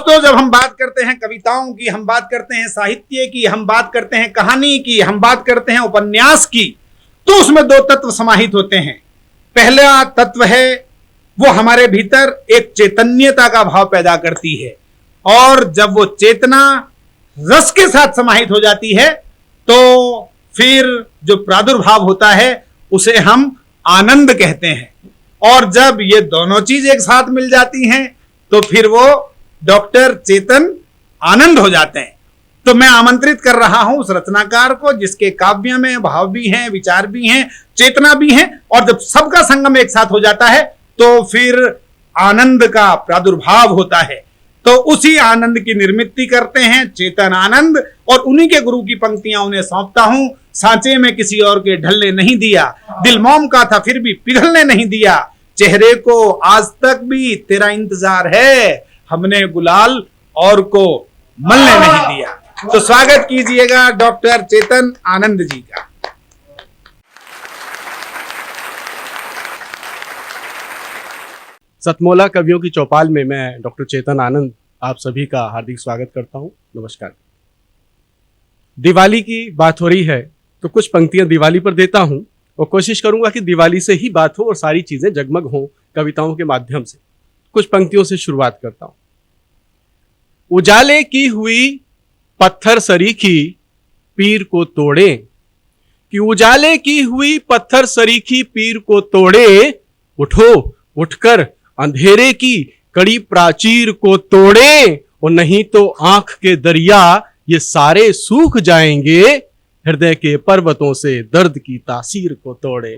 दोस्तों, जब हम बात करते हैं कविताओं की, हम बात करते हैं साहित्य की, हम बात करते हैं कहानी की, हम बात करते हैं उपन्यास की, तो उसमें दो तत्व समाहित होते हैं। पहला तत्व है वो हमारे भीतर एक चैतन्यता का भाव पैदा करती है, और जब वो चेतना रस के साथ समाहित हो जाती है तो फिर जो प्रादुर्भाव होता है उसे हम आनंद कहते हैं। और जब ये दोनों चीज एक साथ मिल जाती हैं तो फिर वो डॉक्टर चेतन आनंद हो जाते हैं। तो मैं आमंत्रित कर रहा हूं उस रचनाकार को जिसके काव्य में भाव भी हैं, विचार भी हैं, चेतना भी है, और जब सबका संगम एक साथ हो जाता है तो फिर आनंद का प्रादुर्भाव होता है। तो उसी आनंद की निर्मित करते हैं चेतन आनंद, और उन्हीं के गुरु की पंक्तियां उन्हें सौंपता हूं। सांचे में किसी और के ढलने नहीं दिया, दिल मोम का था फिर भी पिघलने नहीं दिया, चेहरे को आज तक भी तेरा इंतजार है, हमने गुलाल और को मलने नहीं दिया। तो स्वागत कीजिएगा डॉक्टर चेतन आनंद जी का। सतमोला कवियों की चौपाल में मैं डॉक्टर चेतन आनंद आप सभी का हार्दिक स्वागत करता हूं। नमस्कार। दिवाली की बात हो रही है तो कुछ पंक्तियां दिवाली पर देता हूं और कोशिश करूंगा कि दिवाली से ही बात हो और सारी चीजें जगमग हों कविताओं के माध्यम से। कुछ पंक्तियों से शुरुआत करता हूं। उजाले की हुई पत्थर सरीखी पीर को तोड़े, कि उजाले की हुई पत्थर सरीखी पीर को तोड़े, उठो उठकर अंधेरे की कड़ी प्राचीर को तोड़े, और नहीं तो आंख के दरिया ये सारे सूख जाएंगे, हृदय के पर्वतों से दर्द की तासीर को तोड़े,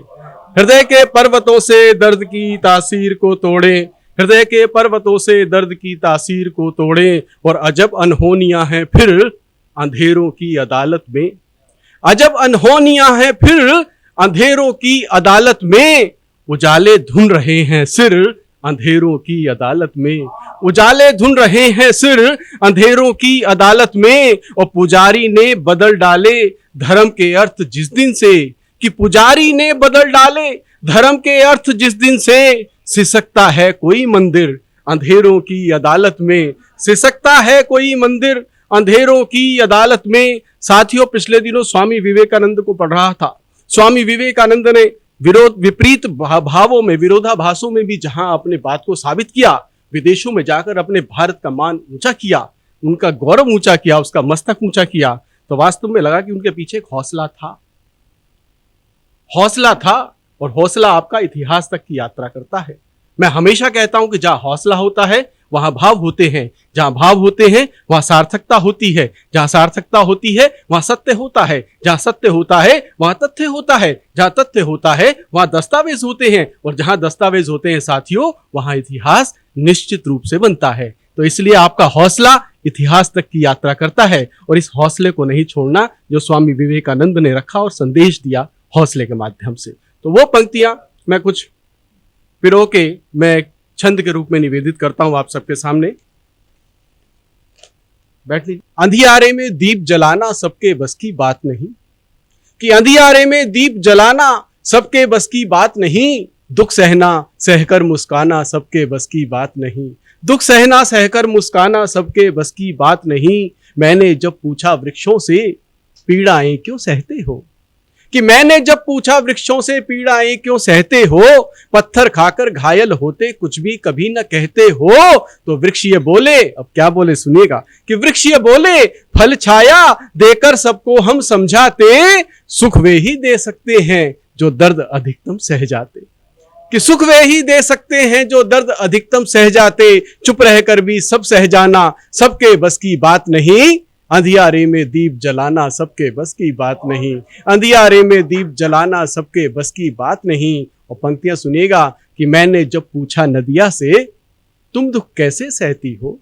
हृदय के पर्वतों से दर्द की तासीर को तोड़े, हृदय के पर्वतों से दर्द की तासीर को तोड़े, और अजब अनहोनियां हैं फिर अंधेरों की अदालत में, अजब अनहोनियां हैं फिर अंधेरों की अदालत में, उजाले धुन रहे हैं सिर अंधेरों की अदालत में, उजाले धुन रहे हैं सिर अंधेरों की अदालत में, और पुजारी ने बदल डाले धर्म के अर्थ जिस दिन से, कि पुजारी ने बदल डाले धर्म के अर्थ जिस दिन से, सिसकता है कोई मंदिर अंधेरों की अदालत में, सिसकता है कोई मंदिर अंधेरों की अदालत में। साथियों, पिछले दिनों स्वामी विवेकानंद को पढ़ रहा था। स्वामी विवेकानंद ने विपरीत भावों में, विरोधाभासों में भी जहां अपने बात को साबित किया, विदेशों में जाकर अपने भारत का मान ऊंचा किया, उनका गौरव ऊंचा किया, उसका मस्तक ऊंचा किया, तो वास्तव में लगा कि उनके पीछे एक हौसला था, हौसला था, और हौसला आपका इतिहास तक की यात्रा करता है। मैं हमेशा कहता हूं कि जहां हौसला होता है वहां भाव होते हैं, जहां भाव होते हैं वहां सार्थकता होती है, जहां सार्थकता होती है वहां सत्य होता है, जहां सत्य होता है वहां तथ्य होता है, जहां तथ्य होता है वहां दस्तावेज होते हैं, और जहां दस्तावेज होते हैं साथियों वहां इतिहास निश्चित रूप से बनता है। तो इसलिए आपका हौसला इतिहास तक की यात्रा करता है, और इस हौसले को नहीं छोड़ना जो स्वामी विवेकानंद ने रखा और संदेश दिया हौसले के माध्यम से। तो वो पंक्तियां मैं कुछ पिरो के मैं छंद के रूप में निवेदित करता हूं आप सबके सामने। बैठ लीजिए। अंधियारे में दीप जलाना सबके बस की बात नहीं, कि अंधियारे में दीप जलाना सबके बस की बात नहीं, दुख सहना सहकर मुस्काना सबके बस की बात नहीं, दुख सहना सहकर मुस्काना सबके बस की बात नहीं। मैंने जब पूछा वृक्षों से पीड़ाएं क्यों सहते हो, कि मैंने जब पूछा वृक्षों से पीड़ाएं क्यों सहते हो, पत्थर खाकर घायल होते कुछ भी कभी न कहते हो, तो वृक्ष ये बोले, अब क्या बोले सुनिएगा, कि वृक्ष ये बोले फल छाया देकर सबको हम समझाते, सुख वे ही दे सकते हैं जो दर्द अधिकतम सह जाते, कि सुख वे ही दे सकते हैं जो दर्द अधिकतम सह जाते, चुप रहकर भी सब सह जाना सबके बस की बात नहीं, अंधियारे में दीप जलाना सबके बस की बात नहीं, अंधियारे में दीप जलाना सबके बस की बात नहीं। और पंक्तियां सुनिएगा, कि मैंने जब पूछा नदिया से तुम दुख कैसे सहती हो,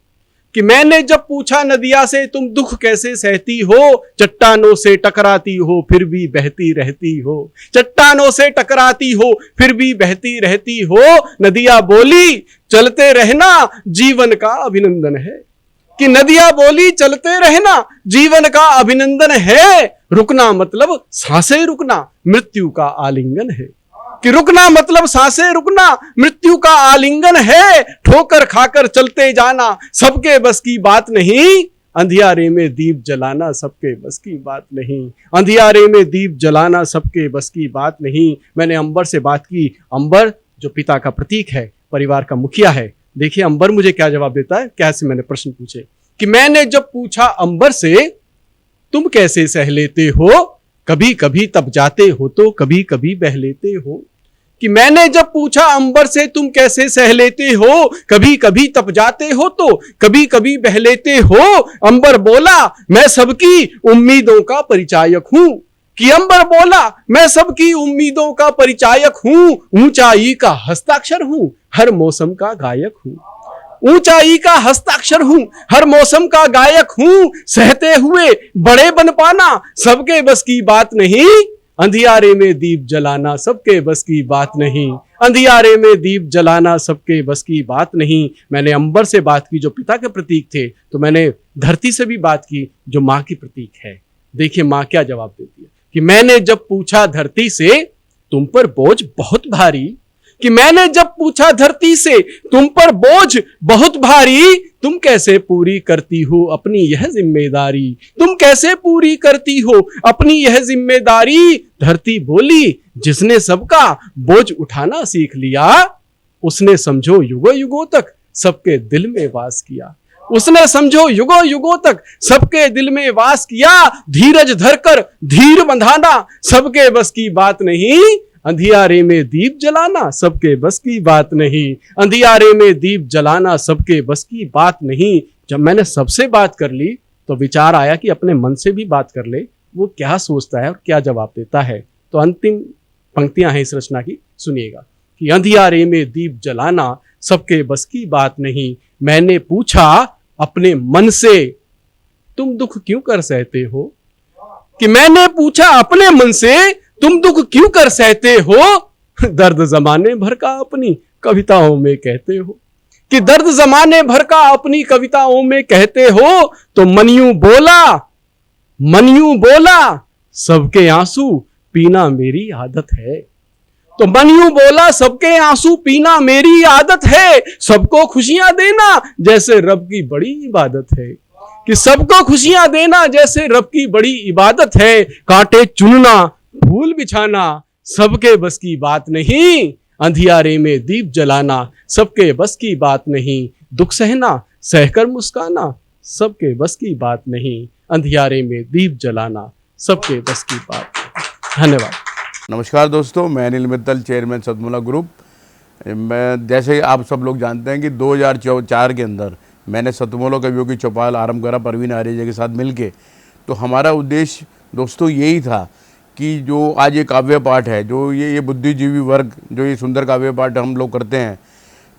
कि मैंने जब पूछा नदिया से तुम दुख कैसे सहती हो, चट्टानों से टकराती हो फिर भी बहती रहती हो, चट्टानों से टकराती हो फिर भी बहती रहती हो, नदिया बोली चलते रहना जीवन का अभिनंदन है, कि नदिया बोली चलते रहना जीवन का अभिनंदन है, रुकना मतलब सांसें रुकना मृत्यु का आलिंगन है, कि रुकना मतलब सांसें रुकना, मृत्यु का आलिंगन है, ठोकर खाकर चलते जाना सबके बस की बात नहीं, अंधियारे में दीप जलाना सबके बस की बात नहीं, अंधियारे में दीप जलाना सबके बस की बात नहीं। मैंने अंबर से बात की। अंबर जो पिता का प्रतीक है, परिवार का मुखिया है। देखिए अंबर मुझे क्या जवाब देता है। कैसे मैंने प्रश्न पूछे कि मैंने जब पूछा अंबर से तुम कैसे सह लेते हो, कभी कभी तब जाते हो तो कभी कभी बह लेते हो, कि मैंने जब पूछा अंबर से तुम कैसे सह लेते हो, कभी कभी तप जाते हो तो कभी कभी बह लेते हो, अंबर बोला मैं सबकी उम्मीदों का परिचायक हूं, कि अंबर बोला मैं सबकी उम्मीदों का परिचायक हूं, ऊंचाई का हस्ताक्षर हूं, हर मौसम का गायक हूं, ऊंचाई का हस्ताक्षर हूं, हर मौसम का गायक हूं, सहते हुए बड़े बन पाना सबके बस की बात नहीं, अंधियारे में दीप जलाना सबके बस की बात नहीं, अंधियारे में दीप जलाना सबके बस की बात नहीं। मैंने अंबर से बात की जो पिता के प्रतीक थे, तो मैंने धरती से भी बात की जो मां की प्रतीक है। देखिए मां क्या जवाब देती है कि मैंने जब पूछा धरती से तुम पर बोझ बहुत भारी, कि मैंने जब पूछा धरती से तुम पर बोझ बहुत भारी, तुम कैसे पूरी करती हो अपनी यह जिम्मेदारी, तुम कैसे पूरी करती हो अपनी यह जिम्मेदारी, धरती बोली जिसने सबका बोझ उठाना सीख लिया, उसने समझो युगों युगों तक सबके दिल में वास किया, उसने समझो युगों युगों तक सबके दिल में वास किया, धीरज धरकर धीर बंधाना सबके बस की बात नहीं, अंधियारे में दीप जलाना सबके बस की बात नहीं, अंधियारे में दीप जलाना सबके बस की बात नहीं। जब मैंने सबसे बात कर ली तो विचार आया कि अपने मन से भी बात कर ले, वो क्या सोचता है और क्या जवाब देता है। तो अंतिम पंक्तियां हैं इस रचना की, सुनिएगा कि अंधियारे में दीप जलाना सबके बस की बात नहीं, मैंने पूछा अपने मन से तुम दुख क्यों कर सहते हो, कि मैंने पूछा अपने मन से तुम दुख क्यों कर सहते हो, दर्द जमाने भर का अपनी कविताओं में कहते हो, कि दर्द जमाने भर का अपनी कविताओं में कहते हो, तो मनियू बोला सबके आंसू पीना मेरी आदत है, तो मनियू बोला सबके आंसू पीना मेरी आदत है, सबको खुशियां देना जैसे रब की बड़ी इबादत है, कि सबको खुशियां देना जैसे रब की बड़ी इबादत है, कांटे चुनना फूल बिछाना सबके बस की बात नहीं, अंधियारे में दीप जलाना सबके बस की बात नहीं, दुख सहना सहकर मुस्काना सबके बस की बात नहीं, अंधियारे में दीप जलाना सबके बस की बात। धन्यवाद। नमस्कार दोस्तों, मैं अनिल मित्तल, चेयरमैन सतमूला ग्रुप। मैं जैसे आप सब लोग जानते हैं कि 2004 के अंदर मैंने सतमूला कवियों की चौपाल आरंभ करा परवीन आर्य के साथ मिलके। तो हमारा उद्देश्य दोस्तों यही था कि जो आज ये काव्य पाठ है, जो ये बुद्धिजीवी वर्ग जो ये सुंदर काव्य पाठ हम लोग करते हैं,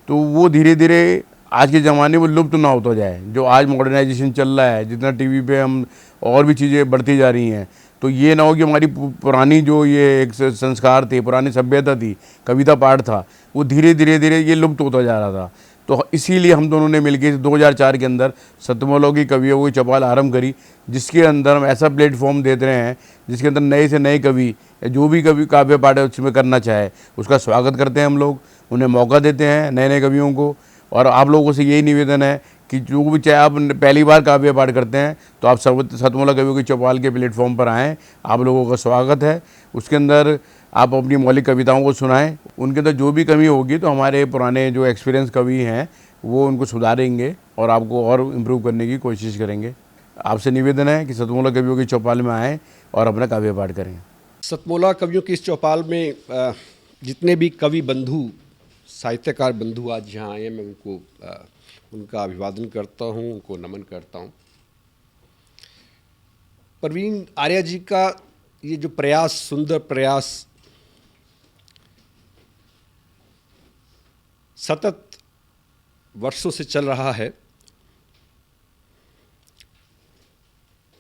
तो वो धीरे धीरे आज के ज़माने में लुप्त ना होता जाए। जो आज मॉडर्नाइजेशन चल रहा है, जितना टीवी पे हम और भी चीज़ें बढ़ती जा रही हैं, तो ये ना हो कि हमारी पुरानी जो ये एक संस्कार थे, पुरानी सभ्यता थी, कविता पाठ था, वो धीरे धीरे ये लुप्त होता जा रहा था। तो इसीलिए हम दोनों ने मिलकर 2004 के अंदर सतमूला की कवियों की चौपाल आरंभ करी, जिसके अंदर हम ऐसा प्लेटफॉर्म देते रहे हैं जिसके अंदर नए से नए कवि जो भी कवि काव्य पाठ है उसमें करना चाहे उसका स्वागत करते हैं हम लोग, उन्हें मौका देते हैं नए नए कवियों को। और आप लोगों से यही निवेदन है कि जो भी चाहे आप पहली बार काव्य पाठ करते हैं तो आप सतमूला कवियों की चौपाल के प्लेटफॉर्म पर आएँ, आप लोगों का स्वागत है। उसके अंदर आप अपनी मौलिक कविताओं को सुनाएं, उनके अंदर जो भी कमी होगी तो हमारे पुराने जो एक्सपीरियंस कवि हैं वो उनको सुधारेंगे और आपको और इम्प्रूव करने की कोशिश करेंगे। आपसे निवेदन है कि सतमूला कवियों की चौपाल में आएँ और अपना काव्य पाठ करें। सतमूला कवियों की इस चौपाल में जितने भी कवि बंधु, साहित्यकार बंधु आज यहाँ आए हैं, मैं उनको उनका अभिवादन करता हूँ, उनको नमन करता हूँ। परवीन आर्य जी का ये जो प्रयास, सुंदर प्रयास, सतत वर्षों से चल रहा है,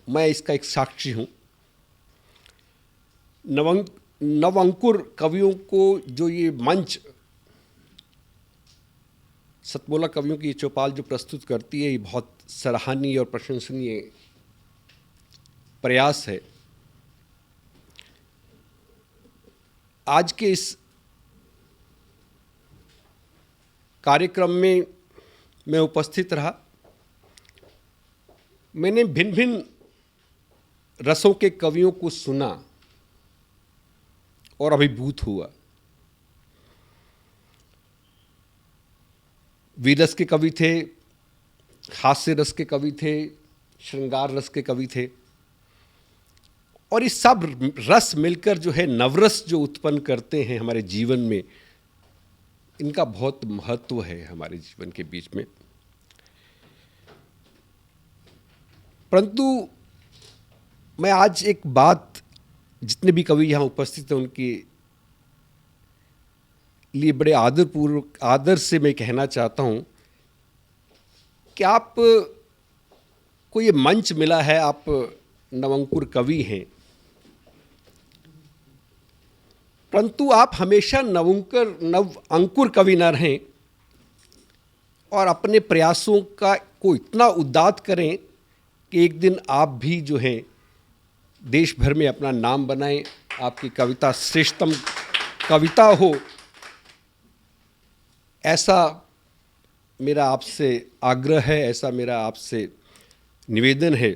मैं इसका एक साक्षी हूँ। नवंकुर कवियों को जो ये मंच सतमूला कवियों की चौपाल जो प्रस्तुत करती है, ये बहुत सराहनीय और प्रशंसनीय प्रयास है। आज के इस कार्यक्रम में मैं उपस्थित रहा। मैंने भिन्न भिन्न रसों के कवियों को सुना और अभिभूत हुआ। वीररस के कवि थे, हास्य रस के कवि थे, श्रृंगार रस के कवि थे, और ये सब रस मिलकर जो है नवरस जो उत्पन्न करते हैं हमारे जीवन में, इनका बहुत महत्व है हमारे जीवन के बीच में। परंतु मैं आज एक बात, जितने भी कवि यहाँ उपस्थित हैं उनके लिए बड़े आदर से मैं कहना चाहता हूँ कि आप को ये मंच मिला है, आप नवंकुर कवि हैं, परंतु आप हमेशा नव अंकुर कवि न रहें और अपने प्रयासों को इतना उदात करें कि एक दिन आप भी जो है देश भर में अपना नाम बनाएं, आपकी कविता श्रेष्ठतम कविता हो, ऐसा मेरा आपसे आग्रह है, ऐसा मेरा आपसे निवेदन है।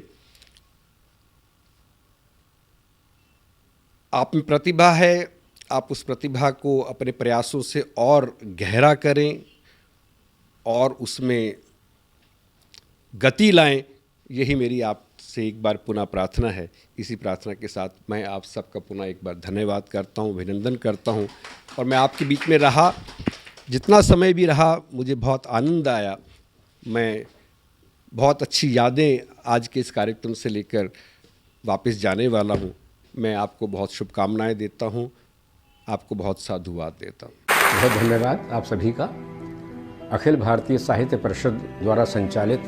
आप में प्रतिभा है, आप उस प्रतिभा को अपने प्रयासों से और गहरा करें और उसमें गति लाएं, यही मेरी आपसे एक बार पुनः प्रार्थना है। इसी प्रार्थना के साथ मैं आप सबका पुनः एक बार धन्यवाद करता हूं, अभिनंदन करता हूं। और मैं आपके बीच में रहा, जितना समय भी रहा, मुझे बहुत आनंद आया। मैं बहुत अच्छी यादें आज के इस कार्यक्रम से लेकर वापस जाने वाला हूं। मैं आपको बहुत शुभकामनाएं देता हूं, आपको बहुत साधुवाद देता हूं। बहुत धन्यवाद आप सभी का। अखिल भारतीय साहित्य परिषद द्वारा संचालित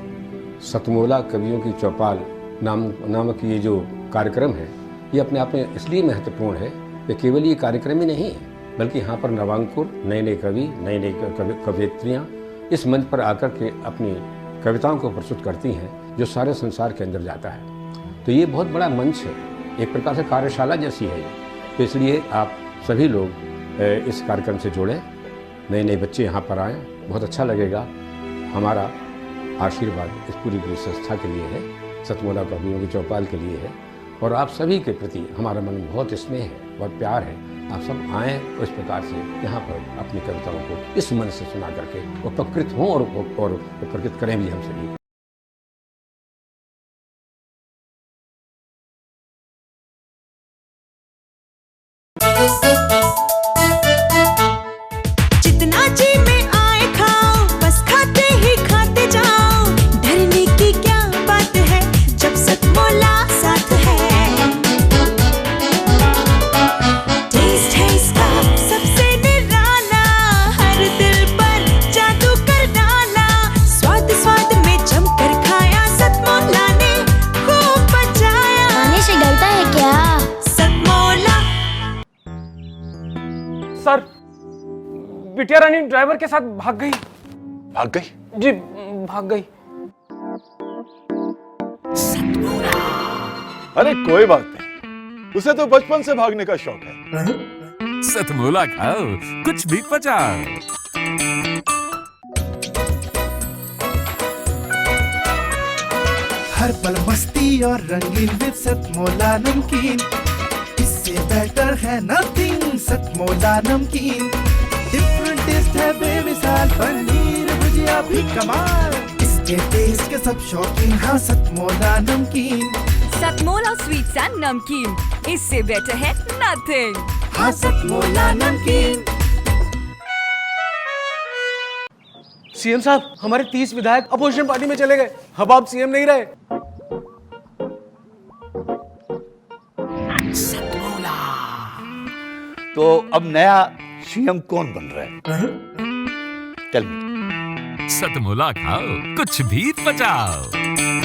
सतमोला कवियों की चौपाल नामक ये जो कार्यक्रम है, ये अपने आप में इसलिए महत्वपूर्ण है कि केवल ये कार्यक्रम ही नहीं है, बल्कि यहाँ पर नवांकुर, नए नए कवि, नए नए कवयित्रियाँ इस मंच पर आकर के अपनी कविताओं को प्रस्तुत करती हैं, जो सारे संसार के अंदर जाता है। तो ये बहुत बड़ा मंच है, एक प्रकार से कार्यशाला जैसी है। तो इसलिए आप सभी लोग इस कार्यक्रम से जुड़ें, नए नए बच्चे यहाँ पर आएँ, बहुत अच्छा लगेगा। हमारा आशीर्वाद इस पूरी संस्था के लिए है, सतमोला कवियों की चौपाल के लिए है, और आप सभी के प्रति हमारा मन बहुत स्नेह है, बहुत प्यार है। आप सब आएँ और इस प्रकार से यहाँ पर अपनी कविताओं को इस मन से सुना करके उपकृत हों और उपकृत करें भी हम सभी। जितना जी में आए खाओ, बस खाते ही खाते जाओ। डरने की क्या बात है जब सतमोला साथ है। टेस्ट है इसका सबसे निराला, हर दिल पर जादू कर डाला। स्वाद स्वाद में जमकर खाया, सतमोला ने खूब बचाया। खाने से डरता है क्या? सतमोला। सर, बिटिया रानी ड्राइवर के साथ भाग गई। भाग गई? जी, भाग गई। अरे कोई बात नहीं, उसे तो बचपन से भागने का शौक है। सतमोला खाओ, कुछ भी पचाओ। हर पल मस्ती और रंगीन विद सतमोला नमकीन, इससे बेटर है नथिंग। सतमोला नमकीन डिफरेंट टेस्ट है बेमिसाल, पनीर भुजिया भी कमाल। इसके टेस्ट के सब शौकीन, हाँ सतमोला नमकीन। सतमोला स्वीट्स एंड नमकीन, इससे बेटर है नथिंग। हाँ सतमोला नमकीन। सीएम साहब, हमारे 30 विधायक अपोजिशन पार्टी में चले गए। अब आप सीएम नहीं रहे। तो अब नया सीएम कौन बन रहा है? चल सतमोला खाओ, कुछ भी पचाओ।